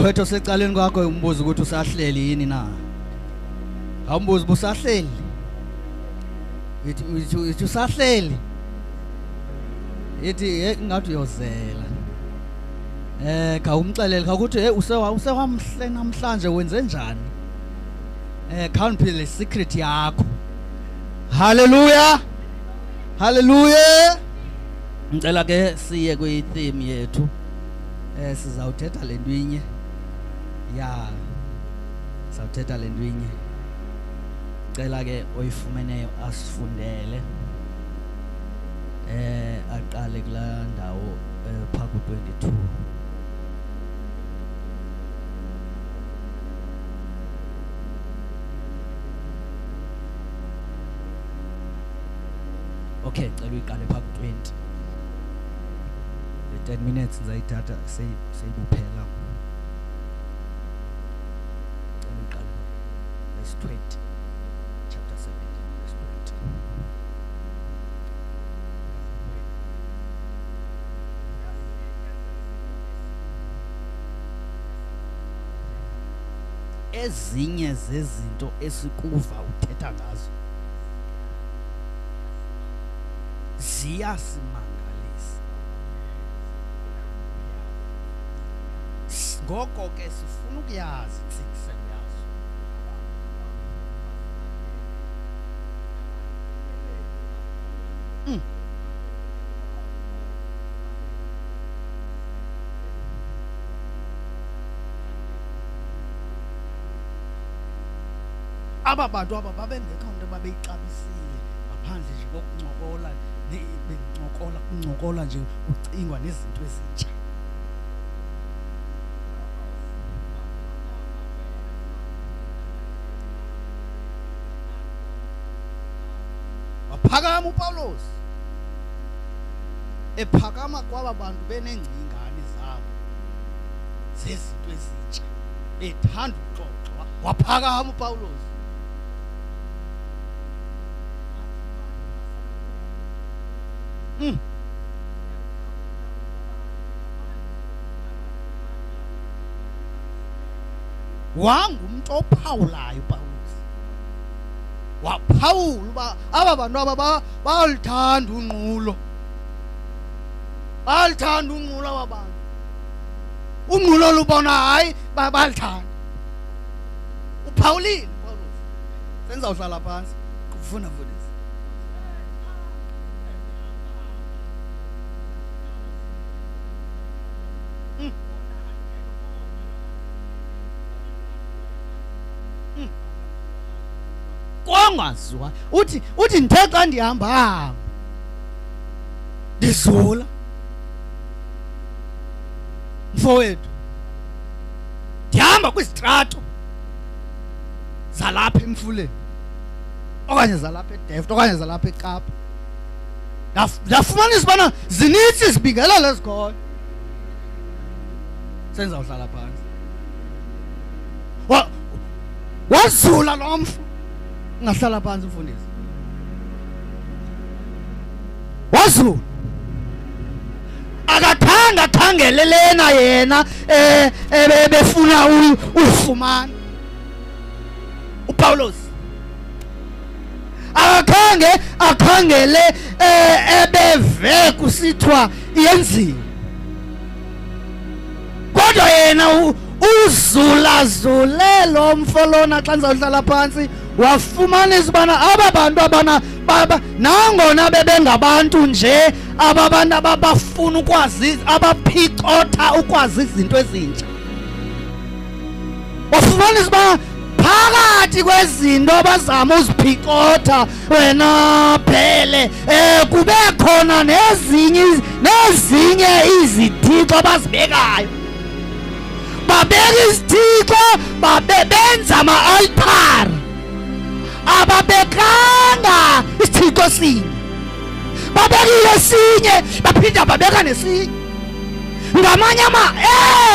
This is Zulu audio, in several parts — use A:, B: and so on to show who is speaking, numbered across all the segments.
A: umkhwetho secaleni kwakho umbuzo ukuthi usahleli yini na. Awumbuza ubusahleli. Ithi usahleli. Ithi ngathi uyozela. Khawumxelele ukuthi usewamhle namhlanje wenze njani? Khawuniphile le secret yakho. Hallelujah. Hallelujah. Ngicela ke siye kwi theme yethu. Sizawuthetha le ndwinye. Ya. Sizawuthetha le ndwinye. Ngicela ke oyifumeneyo asifundele. Aqale kula ndawo phaku 22. Okay, cela uyiqale phaku 20. 10 minutes ngizayithatha seyibuphela. Verse 20. Chapter 7 verse 20. Ezinye zezinto esikuva uthetha ngazo ziyasimangalisa. Ngoko ke sifuna ukuyazi intsingiselo yazo. Aba bantu aba babengekho into babeyixabisile ngaphandle nje kokuncokola uncokola nje ucingwa nezinto ezintsha. Waphakama uPawulos ephakama kwaba bantu benengcingane zabo zezinto ezintsha ethanda uxoxa. Waphakama uPawulos wangumntu ophawulayo uPawulos. Waphawula uba aba bantu aba bayalithanda unqulo. Bayalithanda unqulo aba bantu. Unqulo lubona hayi bayalithanda. Uphawulile uPawulos. Senzawuhlala phansi kufuna futhi. Kwangazwa uthi ndithe xa ndihamba ndizula mfowethu ndihamba kwizitrato zalapha eMfuleni okanye zalapha eDeft okanye zalapha eKapa ndafumanisa ubana zinintsi izibingelelo ezikhoyo. Senzawuhlala phansi wazula lo mfo. Ngahlala phansi mfundisi. Wazulu akathanga khangelelena yena befuna ufumana uPawulos. Akhangele ebeve kusithwa yenziwe. Kodwa yena uzulazule lo mfo lona xa ndizawuhlala phansi wafumanisa ubana aba bantu nangona bebengabantu nje aba bantu abafuna ukwazi abaphicotha ukwazi izinto ezintsha. Wafumanisa uba phakathi kwezinto abazama uziphicotha wena phele kube khona nezinye izithixo abazibekayo. Babeka izithixo benza ama-altari. Ababekanga isithixo sinye, babekile sinye baphinda babeka nesinye. Ngamanye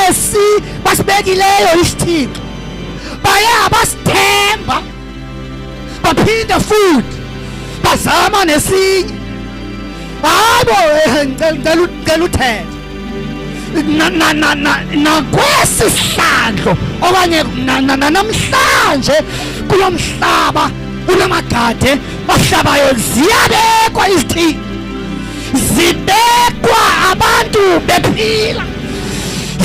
A: esi basibekileyo isithixo baye abasithemba baphinda futhi bazama nesinye. Hayibo ngicela uthethe nakwesi sihlandlo okanye namhlanje kulo mhlaba unamagade ahlabayo ziyabekwa izithixo, zibekwa abantu bephila,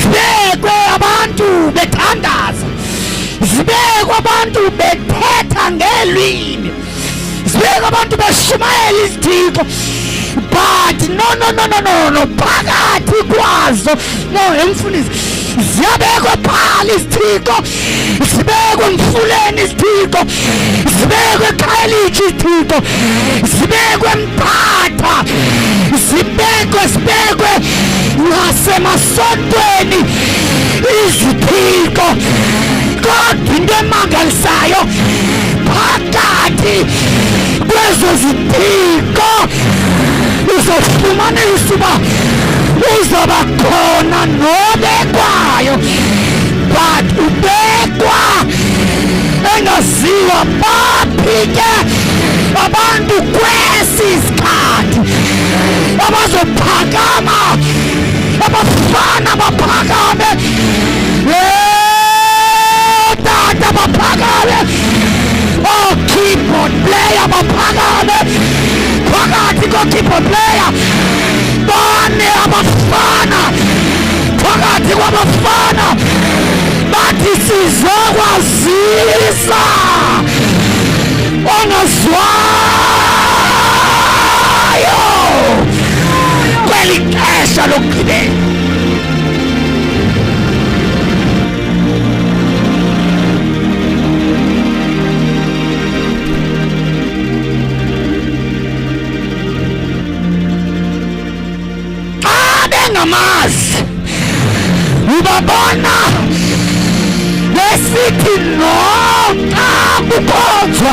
A: zibekwe abantu bethandaza, zibekwe abantu bethetha ngeelwimi, zibekwe abantu beshumayela izithixo. But no, phakathi kwazo emfundisi ziyabekwe phala izithixo, zibekwe emfuleni izithixo, zibekwe eKhayelitsha izithixo, zibekwe eMthatha, zibekwe nasemasontweni izithixo. Kodwa into emangalisayo phakathi kwezo zithixo uzofumanisa uba uzaba khona nobekwayo, but ubekwa engaziwa baphi ke abantu kwesi sikhathi abazophakama, abafana baphakame, tata baphakame, keyboard player baphakame. Phakathi ko-keyboard player bane abafana, phakathi kwabafana bathi sizokwazisa ongazwayo kweli xesha lokugqibela. Ngamazi ubabona besithi no xa kukhonzwa,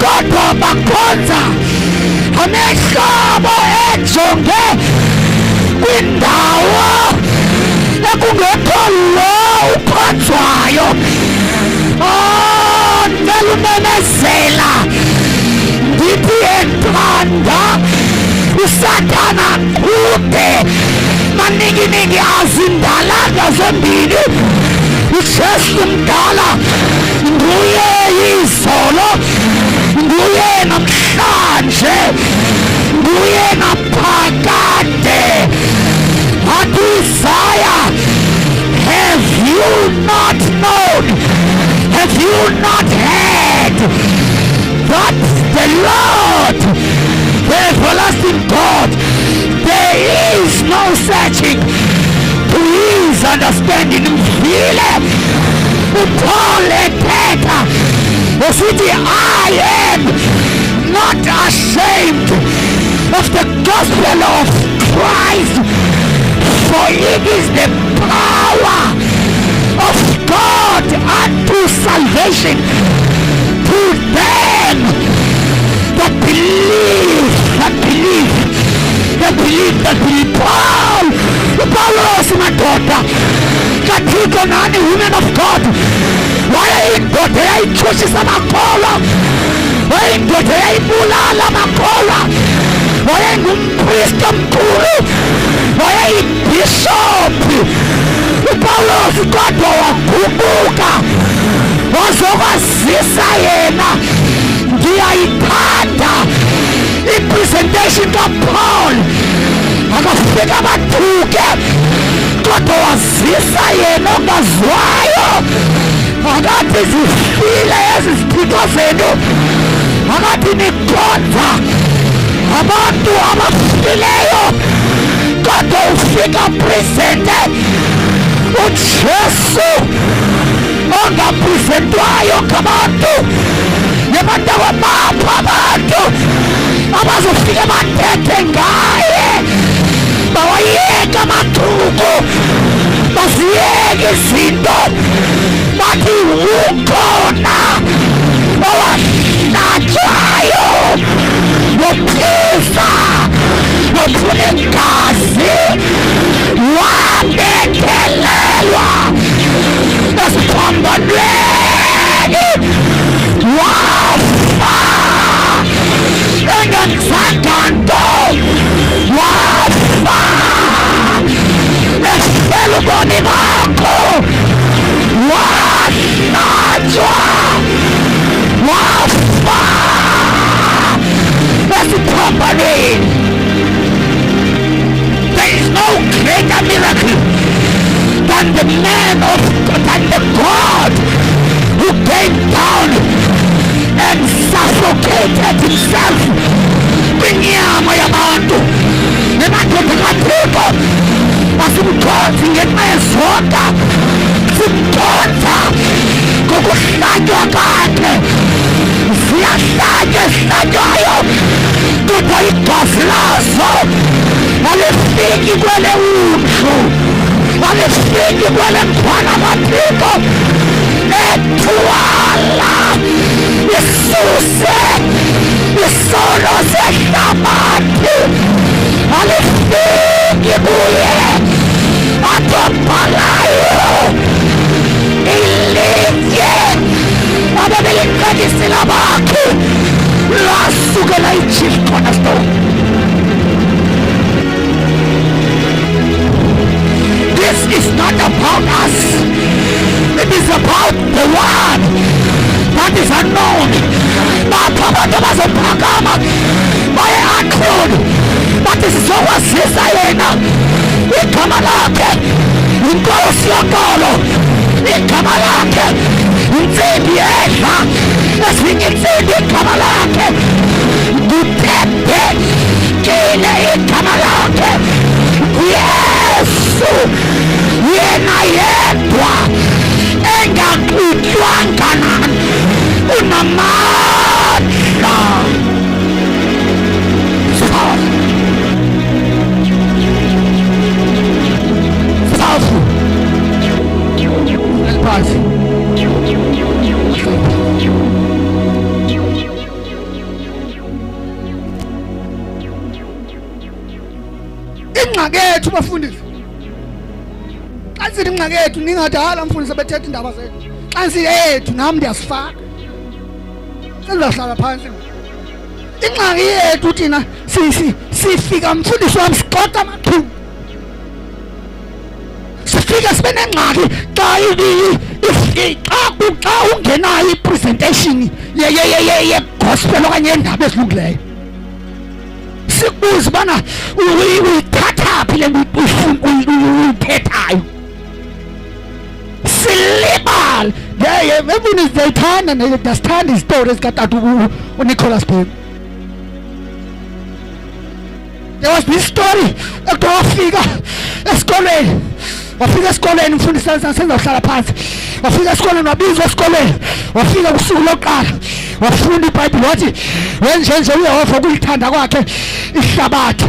A: kodwa bakhonza amehlobo ejonge kwindawo ekungekho lo ukhonzwayo. Nelumemezela ndithi ethanda uSathana kude maningi azindalanga zombili. uJesu mdala nguye izolo, nguye namhlanje, nguye naphakade. Athi Isaiah, have you not known, have you not heard that the Lord, the everlasting God, there is no searching to his understanding. Mfile Paul ethetha esithi I am not ashamed of the gospel of Christ, for it is the power of God unto salvation to them that believe. Paulos madoda kathixo nani women of God wayeyindoda eyayitshutshisa amakholwa, wayeyindoda eyayibulala amakholwa, wayengumpristi omkhulu, wayeyibhishophi uPaulos, kodwa waguquka wazokwazisa yena. Ndiyayithanda ipresentation kaPaul, akafika bathuke kodwa wazisa yena ongazwayo. Akathi zifile ezi zithixo zenu, akathi nikhonza abantu abafileyo, kodwa ufika presente uJesu ongapresentwayo ngabantu. Nabantu abapha abantu abazofika bathethe ngaye, bawayeka amathuku, baziyeke izinto, bathi ukhona owahlatshwayo wophisa wophula igazi, wabethelelwa esiphambanweni, wafa engenzanga nto, wafa himself kwinyama yabantu nemadoda kaThixo asimkhonzi ngenxa yezonda simkhonza ngokuhlatywa kwakhe ziyahlatywa ezihlatywayo kodwa igazi lazo alifiki kwele undlu alifiki kwele mkhwana kaThixo ethwala isuse isono sehlabathi alifiki kuye atobhalayo ilitye ababeliqedisela bakhe lasukela ichief cornerstone. This is not about us. It is about the one that is unknown. Lapha abantu bazophakama baye-anclude bathi sizowazisa yena igama lakhe inkosi yonkolo, igama lakhe intsimbi yedla ezinye intsimbi, igama lakhe nguThembe kile, igama lakhe Yesu, yena yedwa engaxutywanga unamandla. Safu eliphansi ingxaki yethu bafundisi. Xa sithi ingxaki yethu ningadala mfundisi abethetha indaba zethu. Xa sithi yethu nam ndiyasifaka senzahlala phansi. Ingxaki yethu thina sifika mfundisi wam sixoxa amathumbu, sifika sibe nengxaki xa ungenayo ipresentation yegospel okanye yendaba ezilungileyo. Sikubuza ubana uyithatha phi le nto uyithethayo, silibala. Even ziyayithanda ndiyazithanda izitori ezikatata uNicholas Bhemu. There was this story ekuthiwa wafika esikolweni mfundisi senzawuhlala phansi, wafika esikolweni wabizwa esikolweni, wafika kusuku lokuqala wafunda iBhayibhile wathi wenjenje uYehova ukulithanda kwakhe ihlabathi,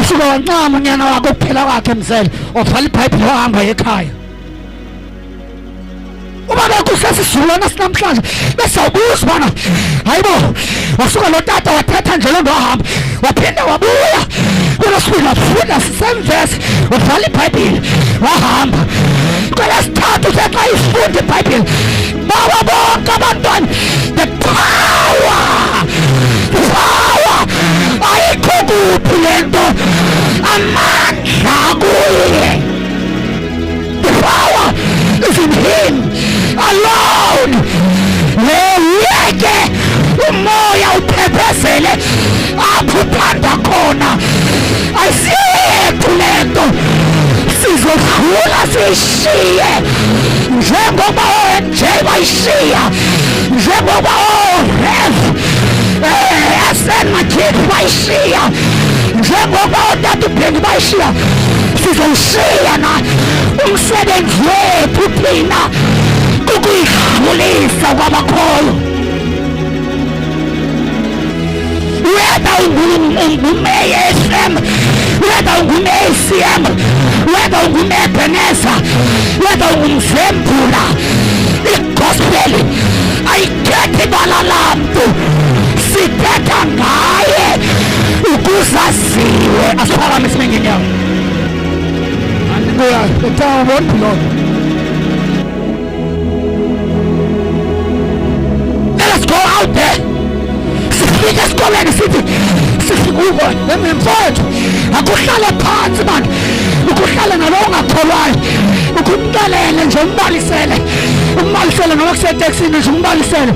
A: usuka wancama unyana wakhe ukuphela kwakhe mzele, wavala iBhayibhile wahamba ekhaya. Uba bekusesizulwana sinamhlanje besawubuza ubana hayibo wasuka lo tata wathetha nje loo nto wahamba, waphinda wabuya kulesibili wafunda semvesi wavala iBhayibhile wahamba. Kwelesithathu sexa ifunda iBhayibhile bawa bonke abantwana the power ayikho kuphi le nto, amandla kuye. The power is in him alone. Leyeke umoya uphephezele apho uthanda khona, ayisiyethu le nto, sizodlula siyishiye njengoba o-NJ bayishiya, njengoba o-Rev SN Makhephi bayishiya, njengoba otata uBheki bayishiya. Sizowushiya na umsebenzi wethu thina ukuyidlulisa kwabakhoyo. Whether ungume-ASM, whether ungume-ACM, whether ungume-Ebenezer, whether ungumzembula, igospel ayikhethi ibala lamntu, sithetha ngaye ukuzaziwe. Asiphakamise ngenyawo. Hallelujah. The time won't be long. Let us go out there. Sifike esikolweni sithi kuko mfowethu akuhlale phansi manje, ukuhlale nalo ongakholwayo, ukumkelele nje umbalisele noma kuseteksini nje umbalisele,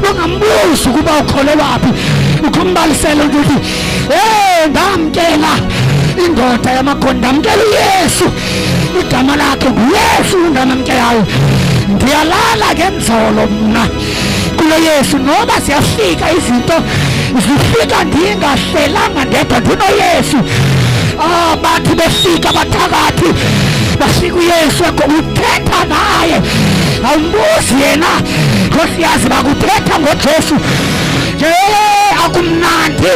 A: ungambuzi ukuba ukholelwaphi, ukumbalisele ukuthi ndamkela indoda yamakhona, ndamkela uYesu, igama lakhe nguYesu ndamamkelayo. Ndiyalala ke mzolo mna kulo Yesu, noba siyafika izinto zifika ndingahlelanga ndedwa ndinoyesu. Bathi befika abathakathi bafika uyesu uthetha naye, awumbuzi yena Nkosiyazi bakuthetha ngoJesu nje akumnandi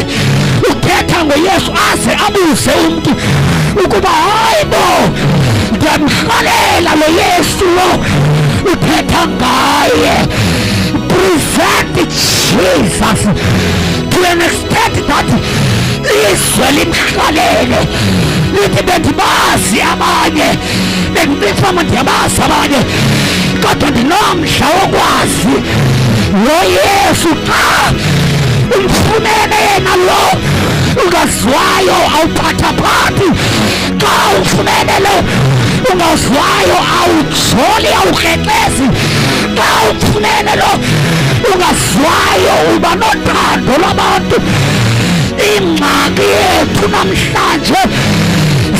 A: uthetha ngoYesu aze abuze umntu ukuba hayibo ndiyamrhalela lo Yesu lo uthetha ngaye. Present Jesus to an extent that izwe limrhalele lithi bendibazi abanye, bendifama ndiyabazi abanye, kodwa ndinomdla wokwazi lo Yesu. Xa umfunene yena lo ungazwayo awuphathaphathi, xa umfunene lo ungazwayo awujoli awukrekrezi, xa umfunene lo ungazwayo uba nothando lwabantu. Ingxaki yethu namhlanje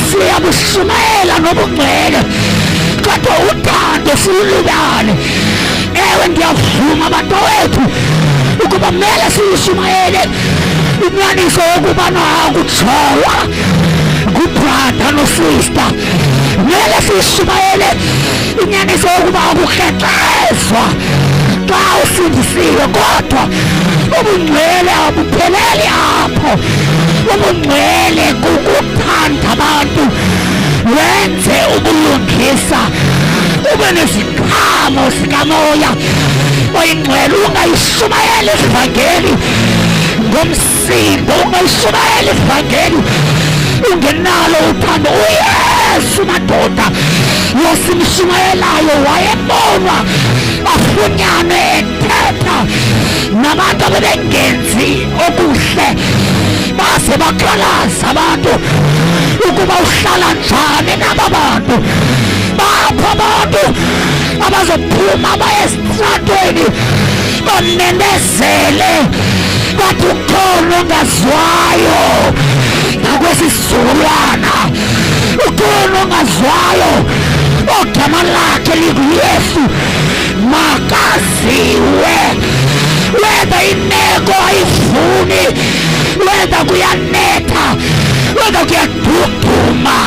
A: siyabushumayela nobungcwele kodwa uthando silulubane. Ewe ndiyavuma bantowethu ukuba mele siyishumayele inyaniso yokuba nakujolwa ngubrada nosista, mele siyishumayele inyaniso yokuba akukrekrezwa xa usindisiwe, kodwa ubungcwele abupheleli apho. Ubungcwele kukuthanda abantu, wenze ubulungisa, ube neziqhamo zikamoya oyingcwele. Ungayishumayeli ivangeli ngomsindo, ungayishumayeli ivangeli ungenalo uthando. uYesu madoda losimshumayelayo wayebonwa afunyanwe ethetha nabantu abebengenzi okuhle, base bakhalaza abantu ukuba uhlala njani naba bantu. Bapho abantu abazophuma baye esitratweni banenezele bathi ukhona ongazwayo nakwesisizukulwana, ukhona ongazwayo ogama lakhe linguYesu makaziwe. Whether imeko ayifuni, whether kuyanetha, whether kuyaduduma.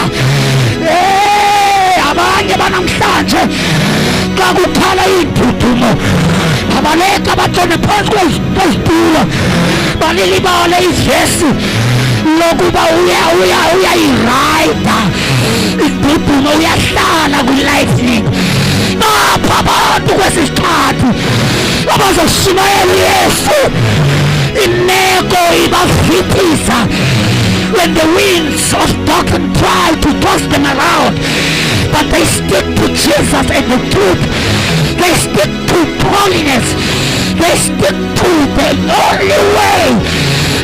A: Abanye banamhlanje xa kukhala idudumo abaleka batshone phansi kwezitulo balilibale ivesi lokuba uyayirayida idudumo, uyahlala kwi-lightning. Bapha abantu kwesi sikhathi abazoshumayela uYesu, imeko ibafithisa. When the winds of doctrine try to toss them around, but they stick to Jesus and the truth. They stick to holiness. They stick to the only way.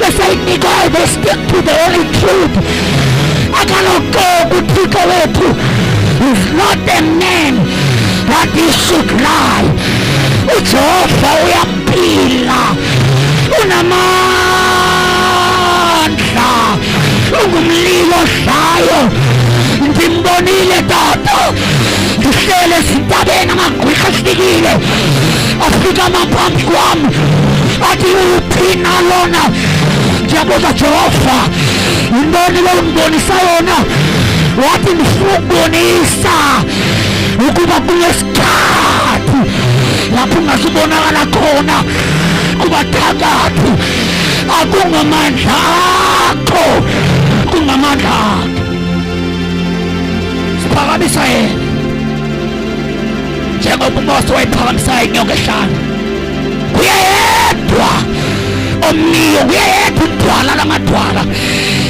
A: They say, Nico, they stick to the only truth. I cannot go with Nico wethu. He's not a man that he should lie. uJehova uyaphila, unamandla, ungumlilo ohlayo. Ndimbonile Tata ndihlele ezintabeni, amagqwirha afikile, afika amaphambi kwam athi uphi na lona. Ndiyabuza Jehova, yintoni lo undibonisa yona? Wathi ndifuna ukubonisa ukuba kunesikhathi lapho ungazubonakala khona kubathakathi, akungamandla akho, kungamandla akho. Siphakamisa yena njengoba uMose wayiphakamisa inyongo ehlanu. Kuyedwa omniyo, kuyedwa udwala lamadwala,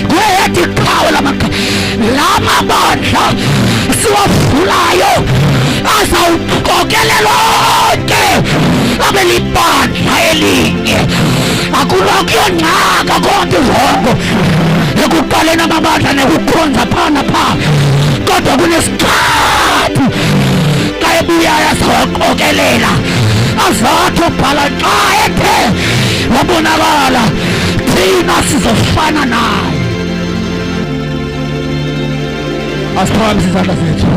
A: kuyedwa iqhawe lamakhawa. Lamabandla siwavulayo azawuqokelela lonke abe libandla elinye. Akuyongxaka konke izongo ekuqaleni amabandla nekukhonza phana pha, kodwa kunesikhathi xa ebuyayo azawaqokelela. Azathi ubhala xa ethe wabonakala thina sizofana naye. Asiphakamise izandla zethu.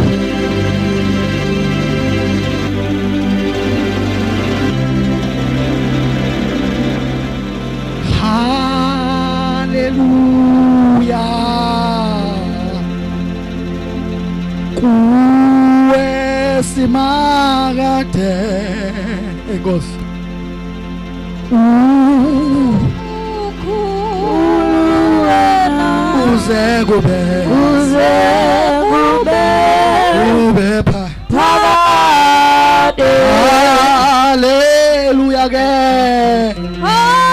A: kuwe simakade enkosi uze kube pha
B: phakade
A: haleluya ke
B: haleluya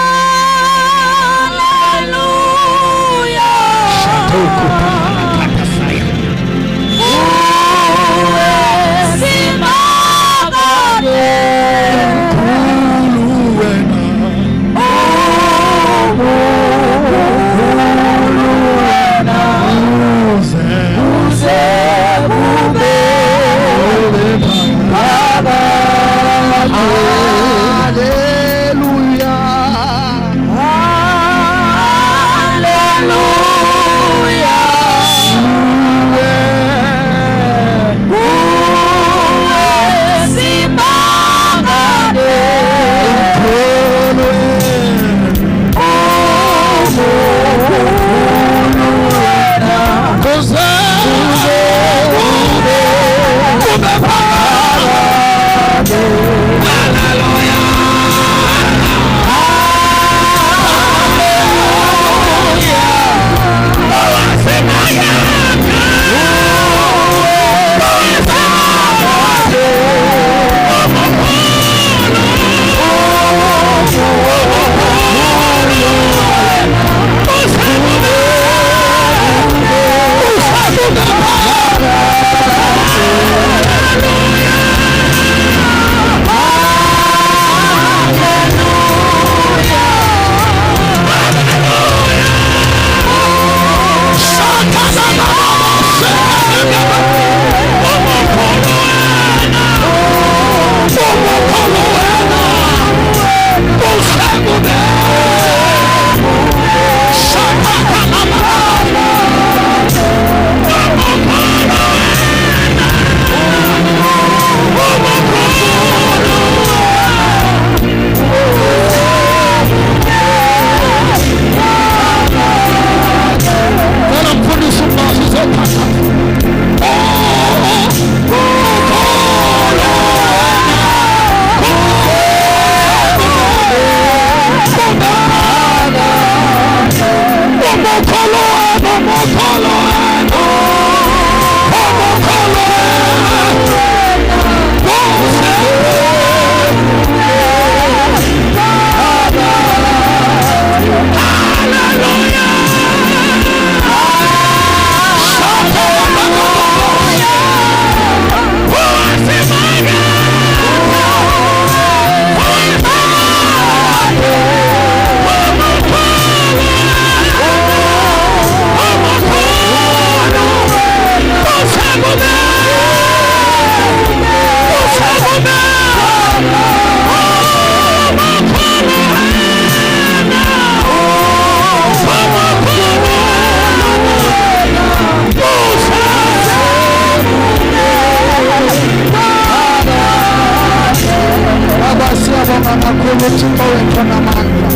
A: Thixo wethu namandla,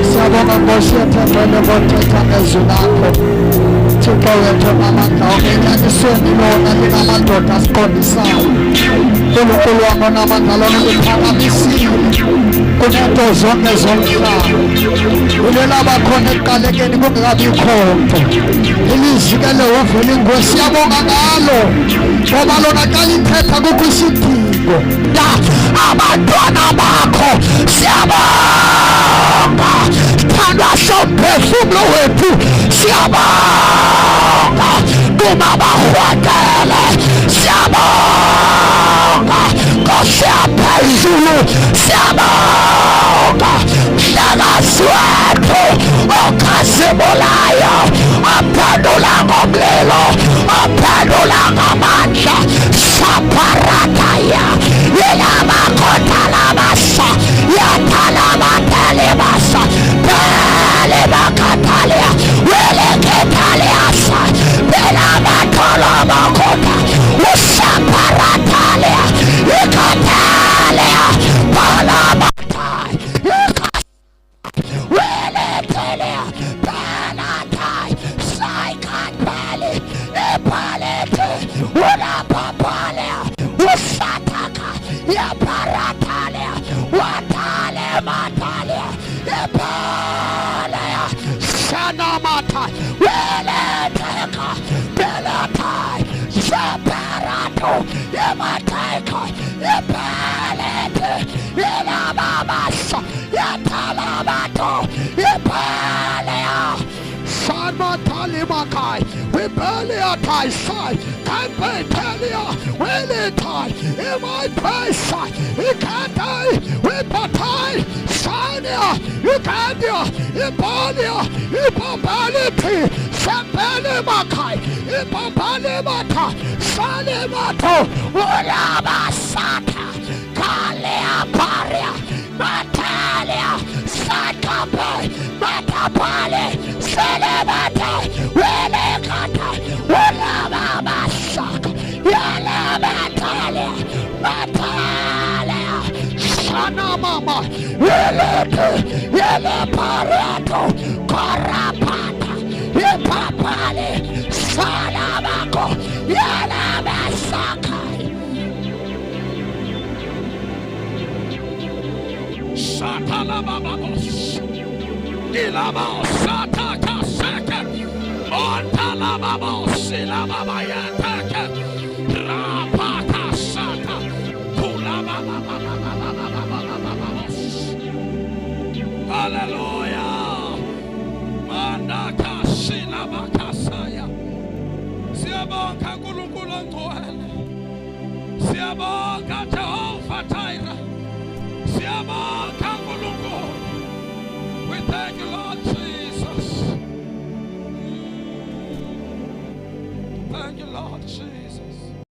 A: siyabonga Nkosi yethembele ngothetha ngezwi lakho. Thixo wethu namandla, ungenyanisweni lona linamadoda asiqondisayo. Nkulunkulu wam onamandla, lona liphakamisile kunento zonke zomhlaba. Ulela bakhona ekuqalekeni kungekabikho nto. Ilizwi ke lehhoveli nguwe, siyabonga ngalo ngoba lona xa lithetha kukho isidingo. Abantwana bakho siyabonga, thandwa somphefumlo wethu siyabonga, kumabarhwatele siyabonga, Nkosi yaphezulu siyabonga, Mhlekazi wethu okhazimulayo, ophendula ngomlilo, ophendula ngamandla, Saparataya Yelamakothalabasa Yatalamathalibasa Pelebakatalia Weleketaliasa Pelamatolabakota Usaparatalia Ikatalia Palamatai Weletelia Pelatai Saikatali Epalete Ulapapalia, Usataka, Yaparatalia, Watale Matalia, Yapalea, Sanamata, Weleteka, Belatai, Zaparato, Yamateka, Yapalete, Yalababasa, Yatalabato, Yapalea. Sanma Talimakai, Wibelia Taisai, Kampetelia, Wilitai, in my place, Ikatai, Wipatai, Sania, Ukandia, Ibalia, Ibabaliti, Sapelimakai, Ibabalimata, Salimato, Urabasata, Kalia Paria, Matalia, Sakape, Matapale, Celebate, Relegata, Urabasaka, Yalamatale, Matalia, Sanamama, Relate, Yelaparato, Corapata, Yepapale, Salamako, Yalamasaka. Satalababos, Ilabos, Sataka, Saka, Montalababos, Ilababayataka, Rapata, Sata, Kulababababos. Hallelujah. Mandaka, Silabakasaya. Siabaka, Kulukulantoel. Siabaka,